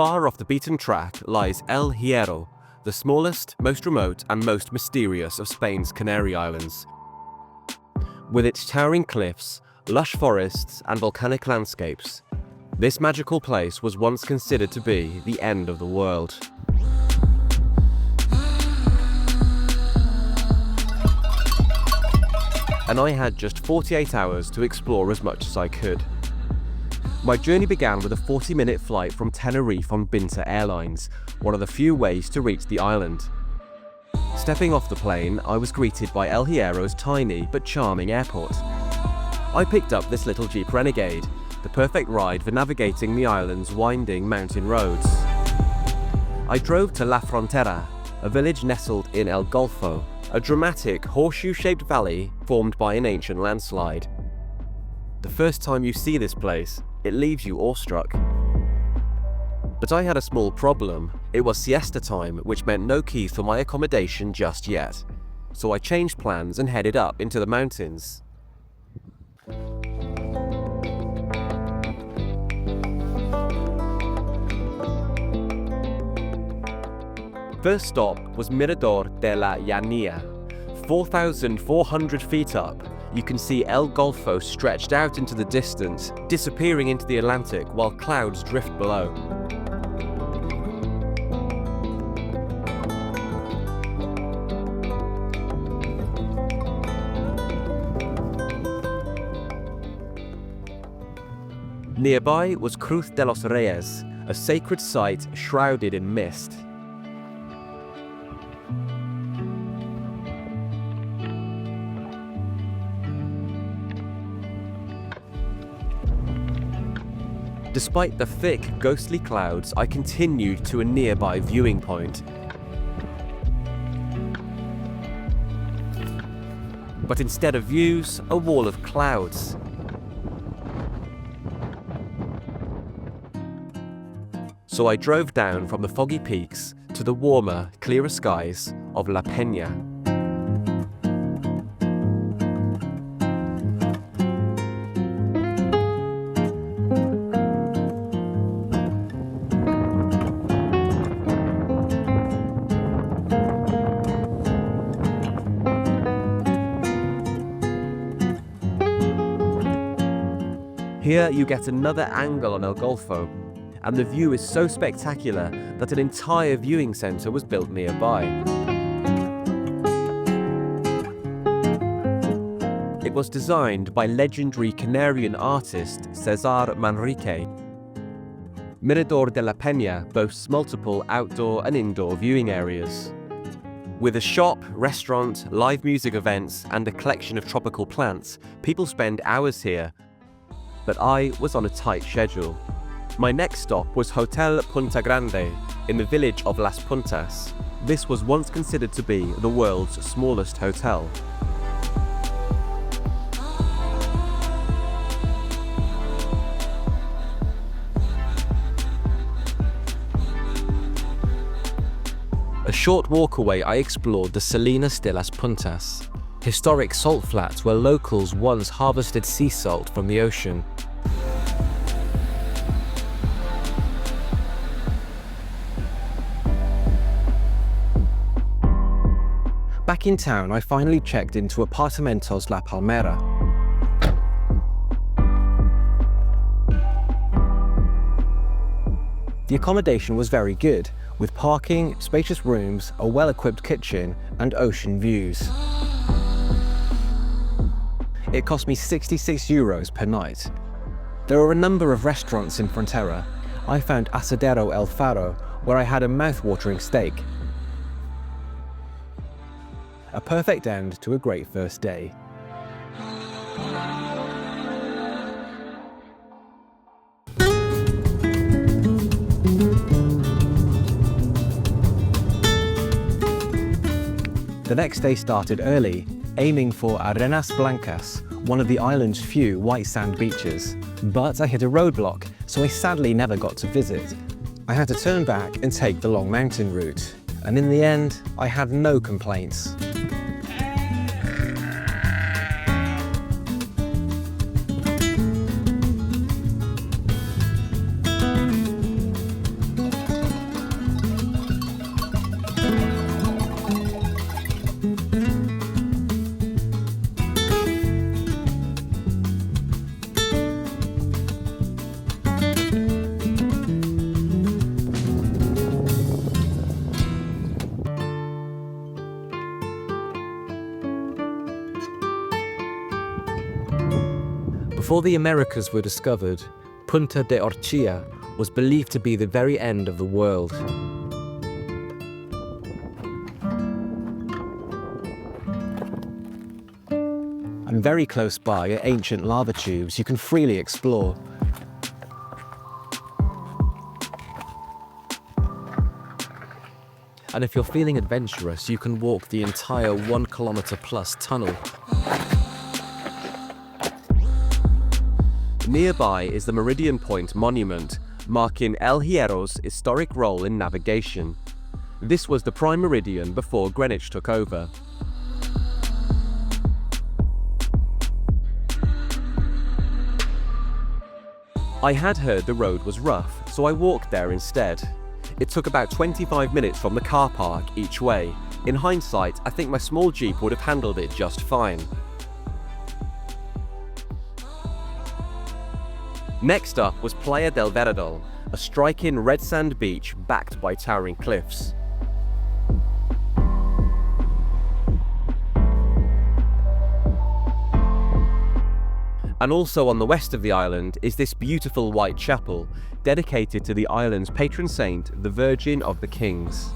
far off the beaten track lies El Hierro, the smallest, most remote and most mysterious of Spain's Canary Islands. With its towering cliffs, lush forests and volcanic landscapes, this magical place was once considered to be the end of the world. And I had just 48 hours to explore as much as I could. My journey began with a 40-minute flight from Tenerife on Binter Airlines, one of the few ways to reach the island. Stepping off the plane, I was greeted by El Hierro's tiny but charming airport. I picked up this little Jeep Renegade, the perfect ride for navigating the island's winding mountain roads. I drove to La Frontera, a village nestled in El Golfo, a dramatic horseshoe-shaped valley formed by an ancient landslide. The first time you see this place, it leaves you awestruck. But I had a small problem. It was siesta time, which meant no keys for my accommodation just yet. So I changed plans and headed up into the mountains. First stop was Mirador de la Llanilla. 4,400 feet up, you can see El Golfo stretched out into the distance, disappearing into the Atlantic while clouds drift below. Nearby was Cruz de los Reyes, a sacred site shrouded in mist. Despite the thick, ghostly clouds, I continued to a nearby viewing point. But instead of views, a wall of clouds. So I drove down from the foggy peaks to the warmer, clearer skies of La Peña. Here you get another angle on El Golfo, and the view is so spectacular that an entire viewing centre was built nearby. It was designed by legendary Canarian artist César Manrique. Mirador de la Peña boasts multiple outdoor and indoor viewing areas. With a shop, restaurant, live music events, and a collection of tropical plants, people spend hours here. But I was on a tight schedule. My next stop was Hotel Punta Grande in the village of Las Puntas. This was once considered to be the world's smallest hotel. A short walk away, I explored the Salinas de las Puntas, historic salt flats where locals once harvested sea salt from the ocean. Back in town, I finally checked into Apartamentos La Palmera. The accommodation was very good, with parking, spacious rooms, a well-equipped kitchen, and ocean views. It cost me €66 per night. There are a number of restaurants in Frontera. I found Asadero El Faro, where I had a mouth-watering steak. A perfect end to a great first day. The next day started early, aiming for Arenas Blancas, one of the island's few white sand beaches. But I hit a roadblock, so I sadly never got to visit. I had to turn back and take the long mountain route. And in the end, I had no complaints. Before the Americas were discovered, Punta de Orchilla was believed to be the very end of the world. And very close by are ancient lava tubes you can freely explore. And if you're feeling adventurous, you can walk the entire 1 kilometer plus tunnel. Nearby is the Meridian Point Monument, marking El Hierro's historic role in navigation. This was the prime meridian before Greenwich took over. I had heard the road was rough, so I walked there instead. It took about 25 minutes from the car park each way. In hindsight, I think my small Jeep would have handled it just fine. Next up was Playa del Verdadol, a striking red sand beach backed by towering cliffs. And also on the west of the island is this beautiful white chapel, dedicated to the island's patron saint, the Virgin of the Kings.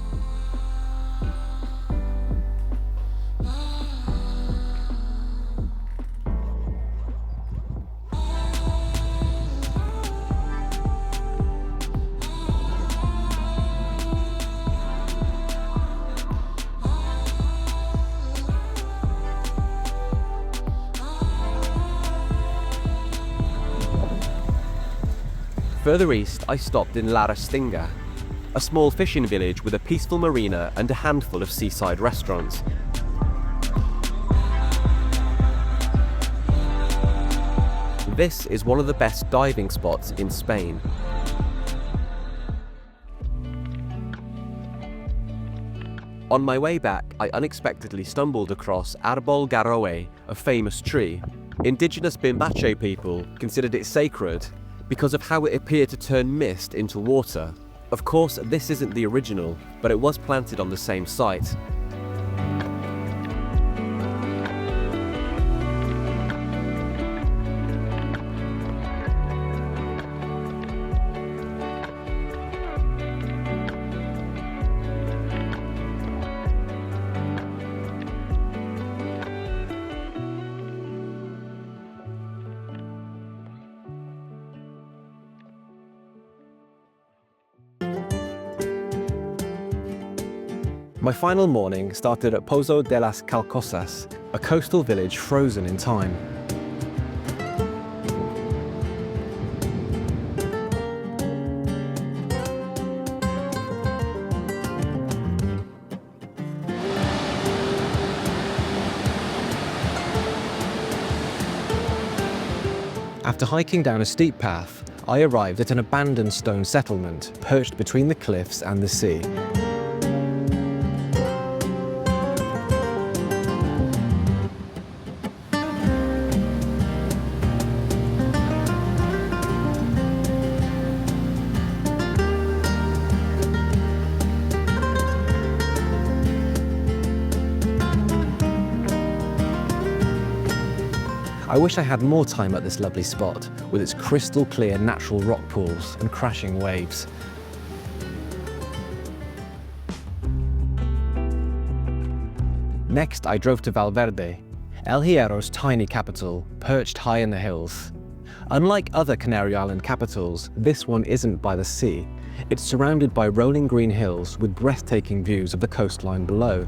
Further east, I stopped in La Restinga, a small fishing village with a peaceful marina and a handful of seaside restaurants. This is one of the best diving spots in Spain. On my way back, I unexpectedly stumbled across Arbol Garoe, a famous tree. Indigenous Bimbache people considered it sacred because of how it appeared to turn mist into water. Of course, this isn't the original, but it was planted on the same site. My final morning started at Pozo de las Calcosas, a coastal village frozen in time. After hiking down a steep path, I arrived at an abandoned stone settlement perched between the cliffs and the sea. I wish I had more time at this lovely spot, with its crystal clear natural rock pools and crashing waves. Next, I drove to Valverde, El Hierro's tiny capital, perched high in the hills. Unlike other Canary Island capitals, this one isn't by the sea. It's surrounded by rolling green hills with breathtaking views of the coastline below.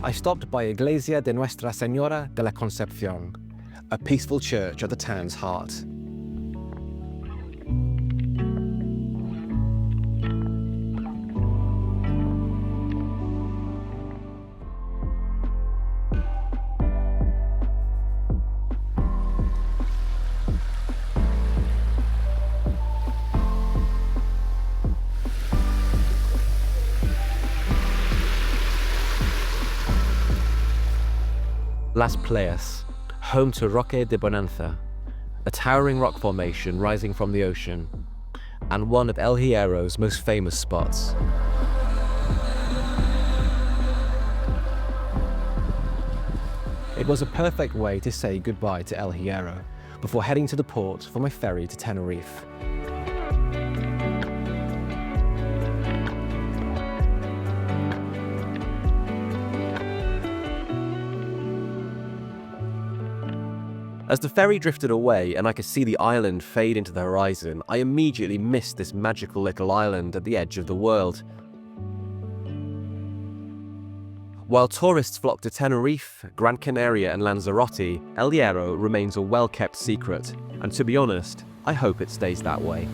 I stopped by Iglesia de Nuestra Señora de la Concepción, a peaceful church at the town's heart. Las Playas, home to Roque de Bonanza, a towering rock formation rising from the ocean, and one of El Hierro's most famous spots. It was a perfect way to say goodbye to El Hierro before heading to the port for my ferry to Tenerife. As the ferry drifted away and I could see the island fade into the horizon, I immediately missed this magical little island at the edge of the world. While tourists flock to Tenerife, Gran Canaria and Lanzarote, El Hierro remains a well-kept secret, and to be honest, I hope it stays that way.